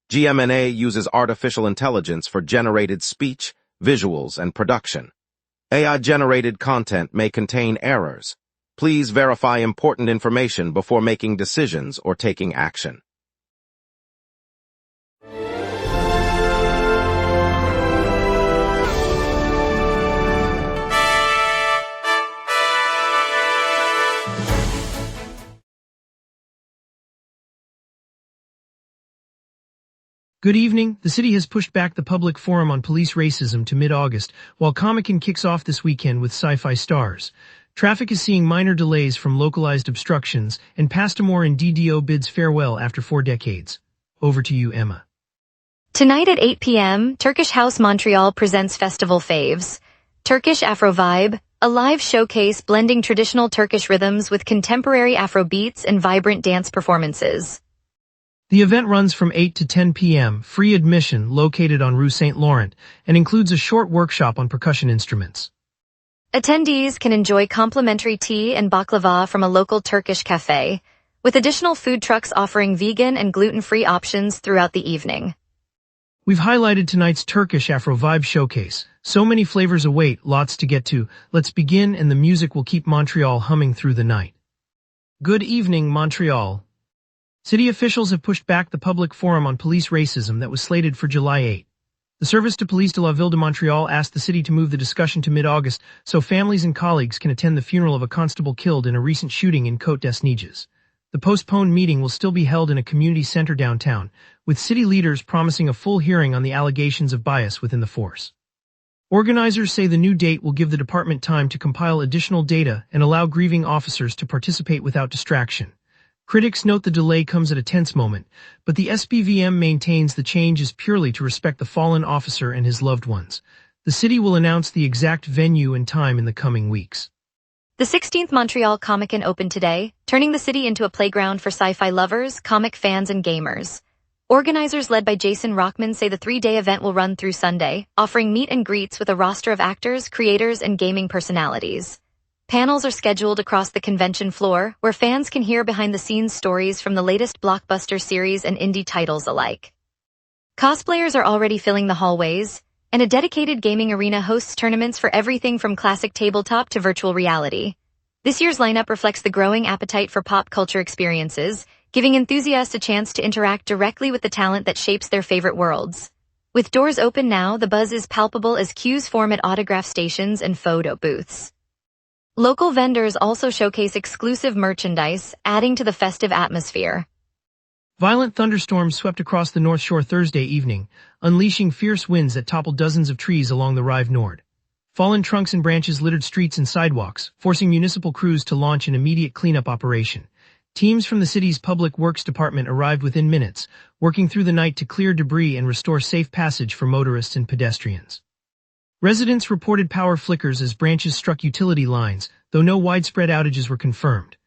GMNA uses artificial intelligence for generated speech, visuals, and production. AI-generated content may contain errors. Please verify important information before making decisions or taking action. Good evening. The city has pushed back the public forum on police racism to mid-August, while Comic-Con kicks off this weekend with sci-fi stars. Traffic is seeing minor delays from localized obstructions, and Pastamore in DDO bids farewell after 4 decades. Over to you, Emma. Tonight at 8 p.m., Turkish House Montreal presents Festival Faves. Turkish Afro Vibe, a live showcase blending traditional Turkish rhythms with contemporary Afro beats and vibrant dance performances. The event runs from 8 to 10 p.m., free admission, located on Rue St. Laurent, and includes a short workshop on percussion instruments. Attendees can enjoy complimentary tea and baklava from a local Turkish cafe, with additional food trucks offering vegan and gluten-free options throughout the evening. We've highlighted tonight's Turkish Afro Vibe showcase. So many flavors await, lots to get to. Let's begin, and the music will keep Montreal humming through the night. Good evening, Montreal. City officials have pushed back the public forum on police racism that was slated for July 8. The Service de Police de la Ville de Montreal asked the city to move the discussion to mid-August so families and colleagues can attend the funeral of a constable killed in a recent shooting in Côte des Neiges. The postponed meeting will still be held in a community center downtown, with city leaders promising a full hearing on the allegations of bias within the force. Organizers say the new date will give the department time to compile additional data and allow grieving officers to participate without distraction. Critics note the delay comes at a tense moment, but the SPVM maintains the change is purely to respect the fallen officer and his loved ones. The city will announce the exact venue and time in the coming weeks. The 16th Montreal Comic-Con opened today, turning the city into a playground for sci-fi lovers, comic fans, and gamers. Organizers led by Jason Rockman say the 3-day event will run through Sunday, offering meet and greets with a roster of actors, creators, and gaming personalities. Panels are scheduled across the convention floor, where fans can hear behind-the-scenes stories from the latest blockbuster series and indie titles alike. Cosplayers are already filling the hallways, and a dedicated gaming arena hosts tournaments for everything from classic tabletop to virtual reality. This year's lineup reflects the growing appetite for pop culture experiences, giving enthusiasts a chance to interact directly with the talent that shapes their favorite worlds. With doors open now, the buzz is palpable as queues form at autograph stations and photo booths. Local vendors also showcase exclusive merchandise, adding to the festive atmosphere. Violent thunderstorms swept across the North Shore Thursday evening, unleashing fierce winds that toppled dozens of trees along the Rive Nord. Fallen trunks and branches littered streets and sidewalks, forcing municipal crews to launch an immediate cleanup operation. Teams from the city's Public Works Department arrived within minutes, working through the night to clear debris and restore safe passage for motorists and pedestrians. Residents reported power flickers as branches struck utility lines, though no widespread outages were confirmed.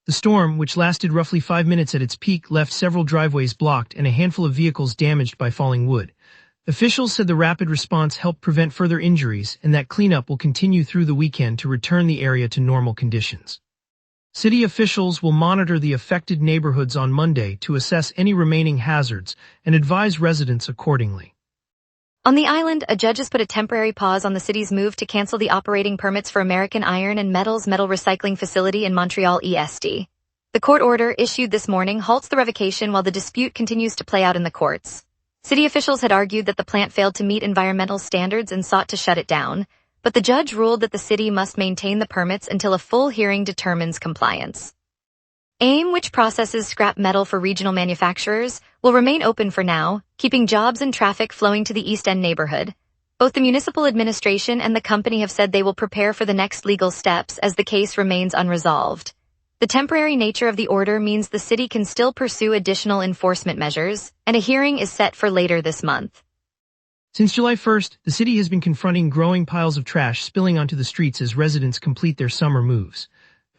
The storm, which lasted roughly 5 minutes at its peak, left several driveways blocked and a handful of vehicles damaged by falling wood. Officials said the rapid response helped prevent further injuries and that cleanup will continue through the weekend to return the area to normal conditions. City officials will monitor the affected neighborhoods on Monday to assess any remaining hazards and advise residents accordingly. On the island, a judge has put a temporary pause on the city's move to cancel the operating permits for American Iron and Metals metal recycling facility in Montreal EST. The court order issued this morning halts the revocation while the dispute continues to play out in the courts. City officials had argued that the plant failed to meet environmental standards and sought to shut it down, but the judge ruled that the city must maintain the permits until a full hearing determines compliance. AIM, which processes scrap metal for regional manufacturers, will remain open for now, keeping jobs and traffic flowing to the East End neighborhood. Both the municipal administration and the company have said they will prepare for the next legal steps as the case remains unresolved. The temporary nature of the order means the city can still pursue additional enforcement measures, and a hearing is set for later this month. Since July 1st, the city has been confronting growing piles of trash spilling onto the streets as residents complete their summer moves.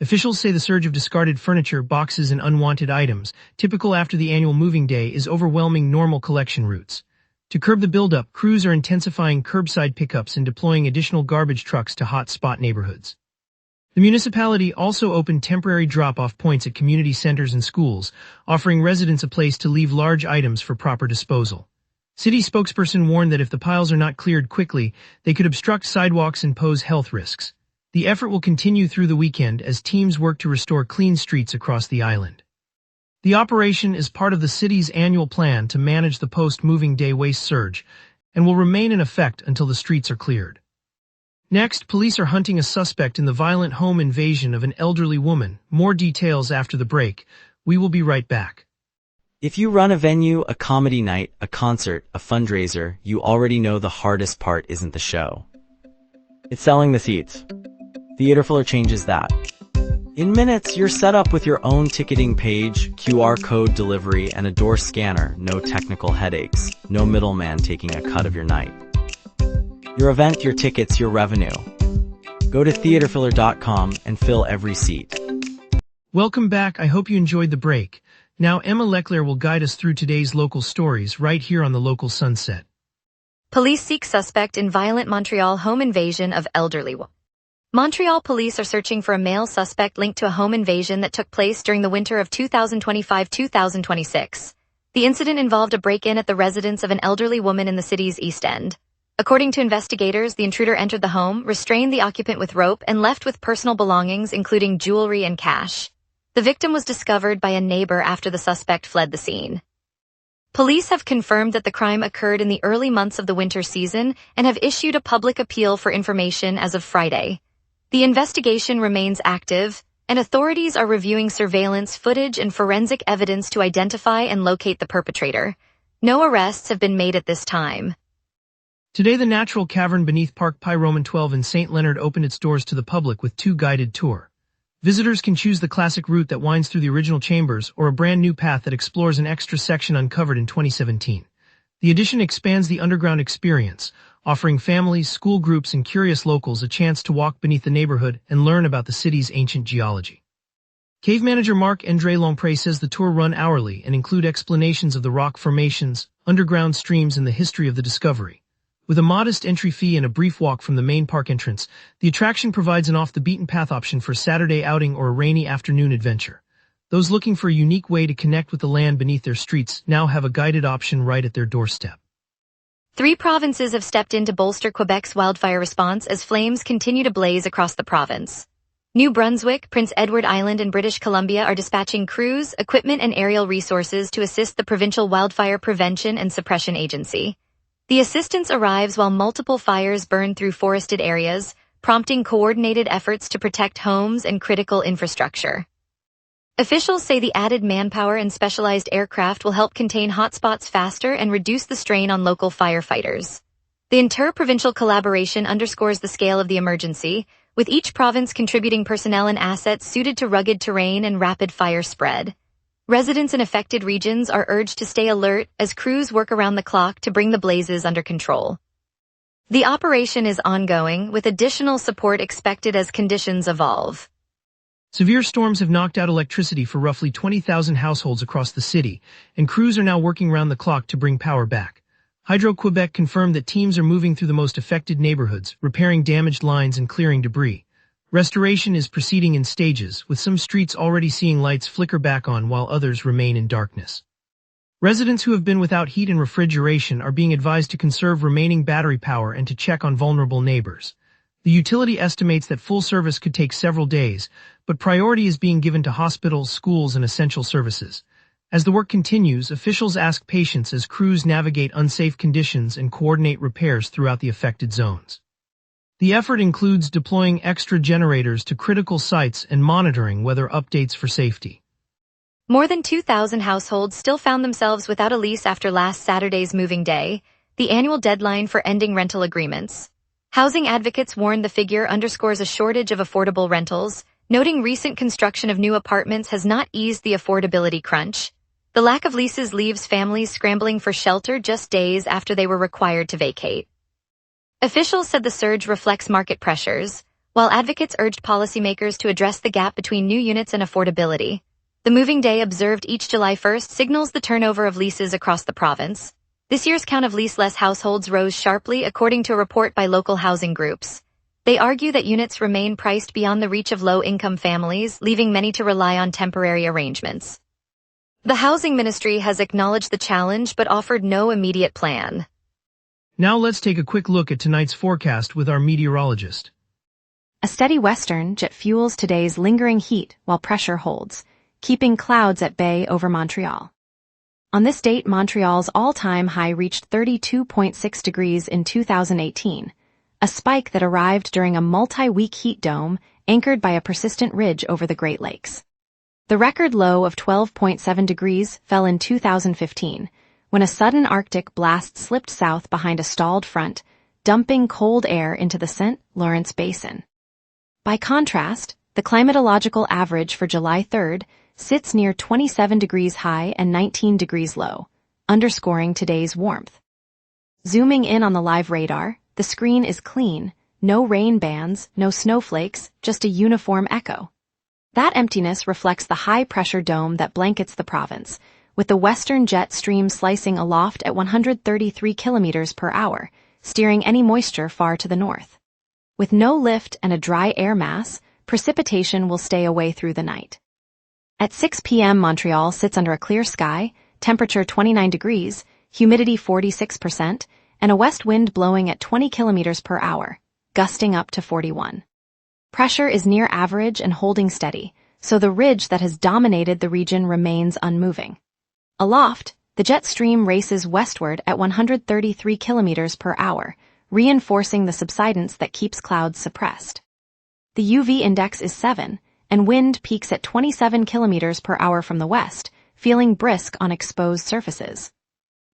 Officials say the surge of discarded furniture, boxes, and unwanted items, typical after the annual moving day, is overwhelming normal collection routes. To curb the buildup, crews are intensifying curbside pickups and deploying additional garbage trucks to hot-spot neighborhoods. The municipality also opened temporary drop-off points at community centers and schools, offering residents a place to leave large items for proper disposal. City spokesperson warned that if the piles are not cleared quickly, they could obstruct sidewalks and pose health risks. The effort will continue through the weekend as teams work to restore clean streets across the island. The operation is part of the city's annual plan to manage the post-moving day waste surge and will remain in effect until the streets are cleared. Next, police are hunting a suspect in the violent home invasion of an elderly woman. More details after the break. We will be right back. If you run a venue, a comedy night, a concert, a fundraiser, you already know the hardest part isn't the show. It's selling the seats. Theaterfiller changes that. In minutes, you're set up with your own ticketing page, QR code delivery, and a door scanner. No technical headaches. No middleman taking a cut of your night. Your event, your tickets, your revenue. Go to theaterfiller.com and fill every seat. Welcome back. I hope you enjoyed the break. Now Emma Leclerc will guide us through today's local stories right here on the local Sunset. Police seek suspect in violent Montreal home invasion of elderly woman. Montreal police are searching for a male suspect linked to a home invasion that took place during the winter of 2025-2026. The incident involved a break-in at the residence of an elderly woman in the city's East End. According to investigators, the intruder entered the home, restrained the occupant with rope, and left with personal belongings including jewelry and cash. The victim was discovered by a neighbor after the suspect fled the scene. Police have confirmed that the crime occurred in the early months of the winter season and have issued a public appeal for information as of Friday. The investigation remains active, and authorities are reviewing surveillance footage and forensic evidence to identify and locate the perpetrator. No arrests have been made at this time. Today, the natural cavern beneath Parc Pi Roman 12 in St. Leonard opened its doors to the public with 2 guided tours. Visitors can choose the classic route that winds through the original chambers or a brand new path that explores an extra section uncovered in 2017. The addition expands the underground experience, offering families, school groups, and curious locals a chance to walk beneath the neighborhood and learn about the city's ancient geology. Cave manager Marc-André Lompré says the tour run hourly and include explanations of the rock formations, underground streams, and the history of the discovery. With a modest entry fee and a brief walk from the main park entrance, the attraction provides an off-the-beaten-path option for a Saturday outing or a rainy afternoon adventure. Those looking for a unique way to connect with the land beneath their streets now have a guided option right at their doorstep. 3 provinces have stepped in to bolster Quebec's wildfire response as flames continue to blaze across the province. New Brunswick, Prince Edward Island, and British Columbia are dispatching crews, equipment, and aerial resources to assist the Provincial Wildfire Prevention and Suppression Agency. The assistance arrives while multiple fires burn through forested areas, prompting coordinated efforts to protect homes and critical infrastructure. Officials say the added manpower and specialized aircraft will help contain hotspots faster and reduce the strain on local firefighters. The inter-provincial collaboration underscores the scale of the emergency, with each province contributing personnel and assets suited to rugged terrain and rapid fire spread. Residents in affected regions are urged to stay alert as crews work around the clock to bring the blazes under control. The operation is ongoing, with additional support expected as conditions evolve. Severe storms have knocked out electricity for roughly 20,000 households across the city, and crews are now working round the clock to bring power back. Hydro-Quebec confirmed that teams are moving through the most affected neighborhoods, repairing damaged lines and clearing debris. Restoration is proceeding in stages, with some streets already seeing lights flicker back on while others remain in darkness. Residents who have been without heat and refrigeration are being advised to conserve remaining battery power and to check on vulnerable neighbors. The utility estimates that full service could take several days, but priority is being given to hospitals, schools, and essential services. As the work continues, officials ask patience as crews navigate unsafe conditions and coordinate repairs throughout the affected zones. The effort includes deploying extra generators to critical sites and monitoring weather updates for safety. More than 2,000 households still found themselves without a lease after last Saturday's moving day, the annual deadline for ending rental agreements. Housing advocates warn the figure underscores a shortage of affordable rentals, noting recent construction of new apartments has not eased the affordability crunch. The lack of leases leaves families scrambling for shelter just days after they were required to vacate. Officials said the surge reflects market pressures, while advocates urged policymakers to address the gap between new units and affordability. The moving day observed each July 1st signals the turnover of leases across the province. This year's count of lease-less households rose sharply according to a report by local housing groups. They argue that units remain priced beyond the reach of low-income families, leaving many to rely on temporary arrangements. The housing ministry has acknowledged the challenge but offered no immediate plan. Now let's take a quick look at tonight's forecast with our meteorologist. A steady western jet fuels today's lingering heat while pressure holds, keeping clouds at bay over Montreal. On this date, Montreal's all-time high reached 32.6 degrees in 2018, a spike that arrived during a multi-week heat dome anchored by a persistent ridge over the Great Lakes. The record low of 12.7 degrees fell in 2015, when a sudden Arctic blast slipped south behind a stalled front, dumping cold air into the St. Lawrence Basin. By contrast, the climatological average for July 3rd sits near 27 degrees high and 19 degrees low, underscoring today's warmth. Zooming in on the live radar, the screen is clean, no rain bands, no snowflakes, just a uniform echo. That emptiness reflects the high-pressure dome that blankets the province, with the western jet stream slicing aloft at 133 kilometers per hour, steering any moisture far to the north. With no lift and a dry air mass, precipitation will stay away through the night. At 6 p.m., Montreal sits under a clear sky, temperature 29 degrees, humidity 46%, and a west wind blowing at 20 kilometers per hour, gusting up to 41. Pressure is near average and holding steady, so the ridge that has dominated the region remains unmoving. Aloft, the jet stream races westward at 133 kilometers per hour, reinforcing the subsidence that keeps clouds suppressed. The UV index is 7, and wind peaks at 27 kilometers per hour from the west, feeling brisk on exposed surfaces.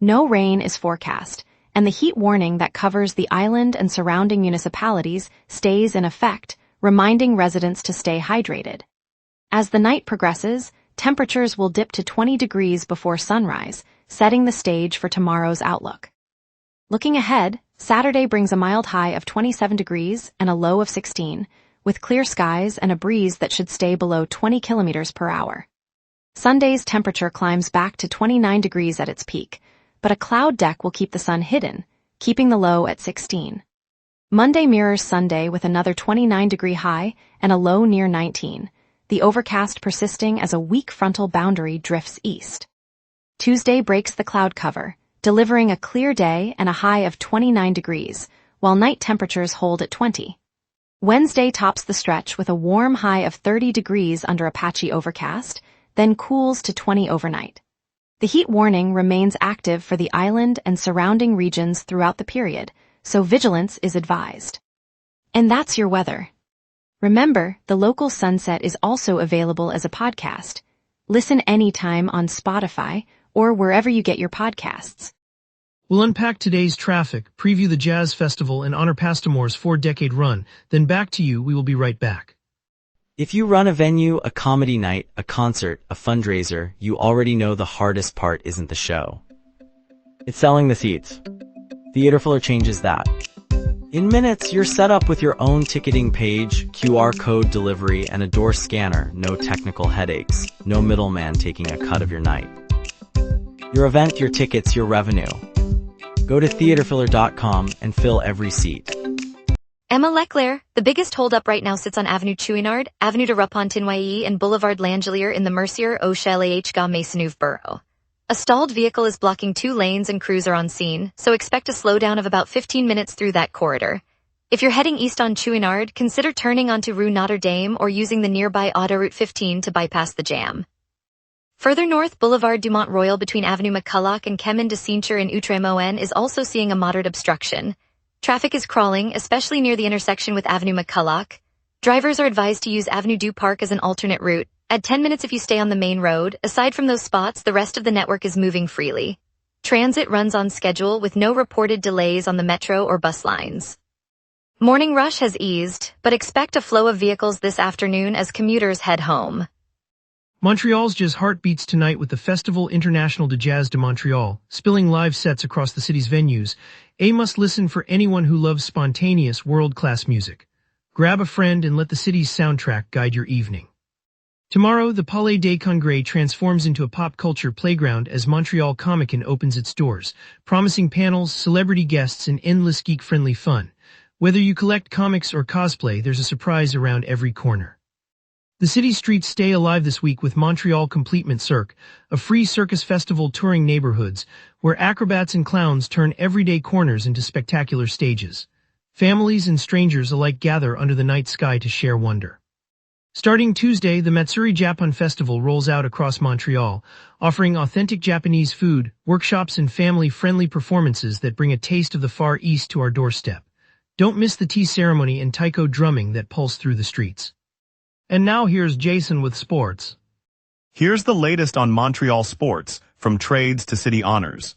No rain is forecast, and the heat warning that covers the island and surrounding municipalities stays in effect, reminding residents to stay hydrated. As the night progresses, temperatures will dip to 20 degrees before sunrise, setting the stage for tomorrow's outlook. Looking ahead, Saturday brings a mild high of 27 degrees and a low of 16, with clear skies and a breeze that should stay below 20 kilometers per hour. Sunday's temperature climbs back to 29 degrees at its peak, but a cloud deck will keep the sun hidden, keeping the low at 16. Monday mirrors Sunday with another 29-degree high and a low near 19, the overcast persisting as a weak frontal boundary drifts east. Tuesday breaks the cloud cover, delivering a clear day and a high of 29 degrees, while night temperatures hold at 20. Wednesday tops the stretch with a warm high of 30 degrees under a patchy overcast, then cools to 20 overnight. The heat warning remains active for the island and surrounding regions throughout the period, so vigilance is advised. And that's your weather. Remember, the local sunset is also available as a podcast. Listen anytime on Spotify or wherever you get your podcasts. We'll unpack today's traffic, preview the Jazz Festival, and honor Pastamore's 4-decade run. Then back to you. We will be right back. If you run a venue, a comedy night, a concert, a fundraiser, you already know the hardest part isn't the show. It's selling the seats. Theaterfiller changes that. In minutes, you're set up with your own ticketing page, QR code delivery, and a door scanner. No technical headaches. No middleman taking a cut of your night. Your event, your tickets, your revenue. Go to theaterfiller.com and fill every seat. Emma Leclerc, the biggest holdup right now sits on Avenue Chouinard, Avenue de Repentigny, and Boulevard Langelier in the Mercier-Aucheleh Maisonneuve borough. A stalled vehicle is blocking 2 lanes and crews are on scene, so expect a slowdown of about 15 minutes through that corridor. If you're heading east on Chouinard, consider turning onto Rue Notre Dame or using the nearby Autoroute 15 to bypass the jam. Further north, Boulevard du Mont-Royal between Avenue McCulloch and Chemin de Cintre in Outre-Moen is also seeing a moderate obstruction. Traffic is crawling, especially near the intersection with Avenue McCulloch. Drivers are advised to use Avenue du Parc as an alternate route. Add 10 minutes if you stay on the main road. Aside from those spots, the rest of the network is moving freely. Transit runs on schedule with no reported delays on the metro or bus lines. Morning rush has eased, but expect a flow of vehicles this afternoon as commuters head home. Montreal's Jazz Heart beats tonight with the Festival International de Jazz de Montreal, spilling live sets across the city's venues. A must-listen for anyone who loves spontaneous, world-class music. Grab a friend and let the city's soundtrack guide your evening. Tomorrow, the Palais des Congrès transforms into a pop culture playground as Montreal Comic-Con opens its doors, promising panels, celebrity guests, and endless geek-friendly fun. Whether you collect comics or cosplay, there's a surprise around every corner. The city streets stay alive this week with Montreal Completement Cirque, a free circus festival touring neighborhoods, where acrobats and clowns turn everyday corners into spectacular stages. Families and strangers alike gather under the night sky to share wonder. Starting Tuesday, the Matsuri Japan Festival rolls out across Montreal, offering authentic Japanese food, workshops and family-friendly performances that bring a taste of the Far East to our doorstep. Don't miss the tea ceremony and taiko drumming that pulse through the streets. And now here's Jason with sports. Here's the latest on Montreal sports, from trades to city honors.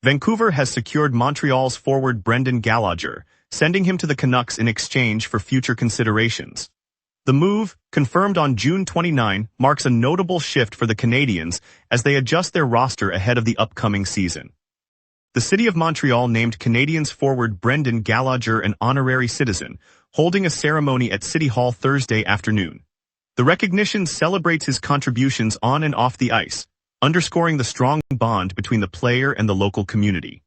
Vancouver has secured Montreal's forward Brendan Gallagher, sending him to the Canucks in exchange for future considerations. The move, confirmed on June 29, marks a notable shift for the Canadiens as they adjust their roster ahead of the upcoming season. The City of Montreal named Canadiens forward Brendan Gallagher an honorary citizen, holding a ceremony at City Hall Thursday afternoon. The recognition celebrates his contributions on and off the ice, underscoring the strong bond between the player and the local community.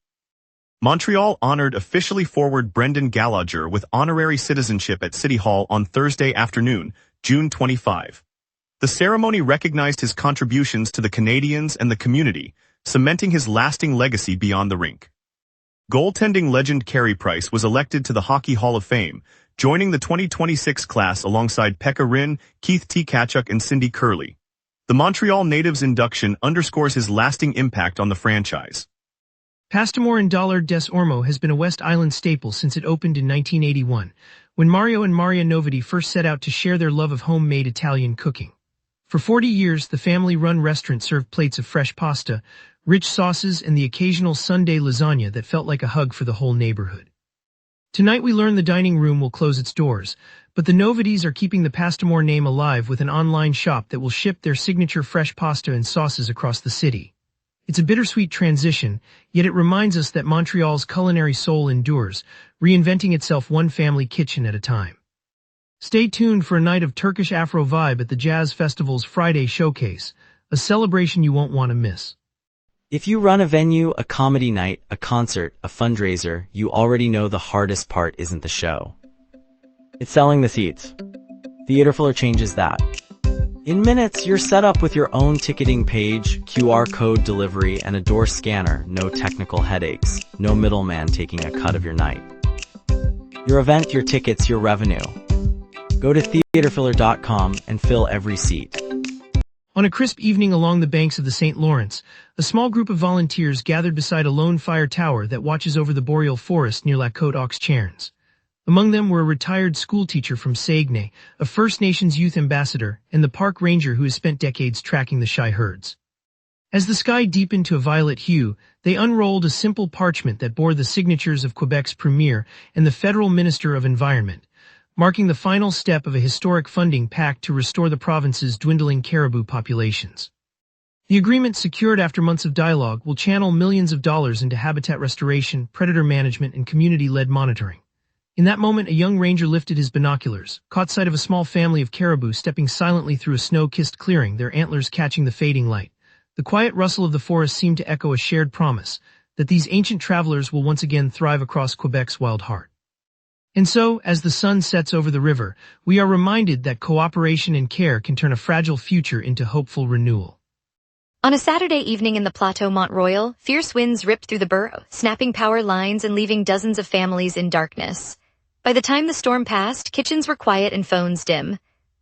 Montreal honored officially forward Brendan Gallagher with honorary citizenship at City Hall on Thursday afternoon, June 25. The ceremony recognized his contributions to the Canadiens and the community, cementing his lasting legacy beyond the rink. Goaltending legend Carey Price was elected to the Hockey Hall of Fame, joining the 2026 class alongside Pekka Rinne, Keith T. Tkachuk and Cindy Curley. The Montreal native's induction underscores his lasting impact on the franchise. Pastamore in Dollar des Ormeaux has been a West Island staple since it opened in 1981, when Mario and Maria Noviti first set out to share their love of homemade Italian cooking. For 40 years, the family-run restaurant served plates of fresh pasta, rich sauces, and the occasional Sunday lasagna that felt like a hug for the whole neighborhood. Tonight we learn the dining room will close its doors, but the Novities are keeping the Pastamore name alive with an online shop that will ship their signature fresh pasta and sauces across the city. It's a bittersweet transition, yet it reminds us that Montreal's culinary soul endures, reinventing itself one family kitchen at a time. Stay tuned for a night of Turkish Afro vibe at the Jazz Festival's Friday Showcase, a celebration you won't want to miss. If you run a venue, a comedy night, a concert, a fundraiser, you already know the hardest part isn't the show. It's selling the seats. Theaterfiller changes that. In minutes, you're set up with your own ticketing page, QR code delivery, and a door scanner. No technical headaches. No middleman taking a cut of your night. Your event, your tickets, your revenue. Go to theaterfiller.com and fill every seat. On a crisp evening along the banks of the St. Lawrence, a small group of volunteers gathered beside a lone fire tower that watches over the boreal forest near La Côte aux Cairns. Among them were a retired schoolteacher from Saguenay, a First Nations youth ambassador, and the park ranger who has spent decades tracking the shy herds. As the sky deepened to a violet hue, they unrolled a simple parchment that bore the signatures of Quebec's Premier and the Federal Minister of Environment, marking the final step of a historic funding pact to restore the province's dwindling caribou populations. The agreement, secured after months of dialogue, will channel millions of dollars into habitat restoration, predator management, and community-led monitoring. In that moment, a young ranger lifted his binoculars, caught sight of a small family of caribou stepping silently through a snow-kissed clearing, their antlers catching the fading light. The quiet rustle of the forest seemed to echo a shared promise that these ancient travelers will once again thrive across Quebec's wild heart. And so, as the sun sets over the river, we are reminded that cooperation and care can turn a fragile future into hopeful renewal. On a Saturday evening in the Plateau Mont-Royal, fierce winds ripped through the borough, snapping power lines and leaving dozens of families in darkness. By the time the storm passed, kitchens were quiet and phones dim.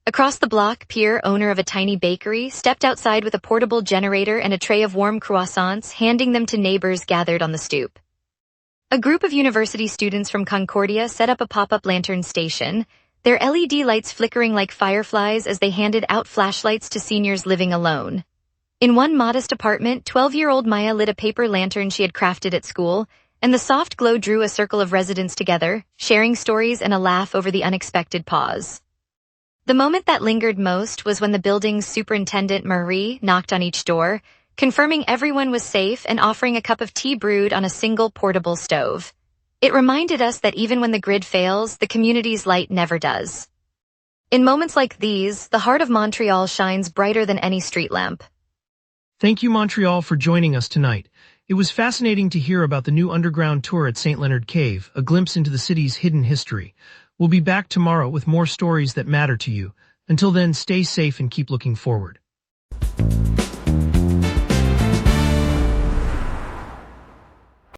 Across the block, Pierre, owner of a tiny bakery, stepped outside with a portable generator and a tray of warm croissants, handing them to neighbors gathered on the stoop. A group of university students from Concordia set up a pop-up lantern station, their LED lights flickering like fireflies as they handed out flashlights to seniors living alone. In one modest apartment, 12-year-old Maya lit a paper lantern she had crafted at school, and the soft glow drew a circle of residents together, sharing stories and a laugh over the unexpected pause. The moment that lingered most was when the building's superintendent, Marie, knocked on each door, confirming everyone was safe and offering a cup of tea brewed on a single portable stove. It reminded us that even when the grid fails, the community's light never does. In moments like these, the heart of Montreal shines brighter than any street lamp. Thank you, Montreal, for joining us tonight. It was fascinating to hear about the new underground tour at St. Leonard Cave, a glimpse into the city's hidden history. We'll be back tomorrow with more stories that matter to you. Until then, stay safe and keep looking forward.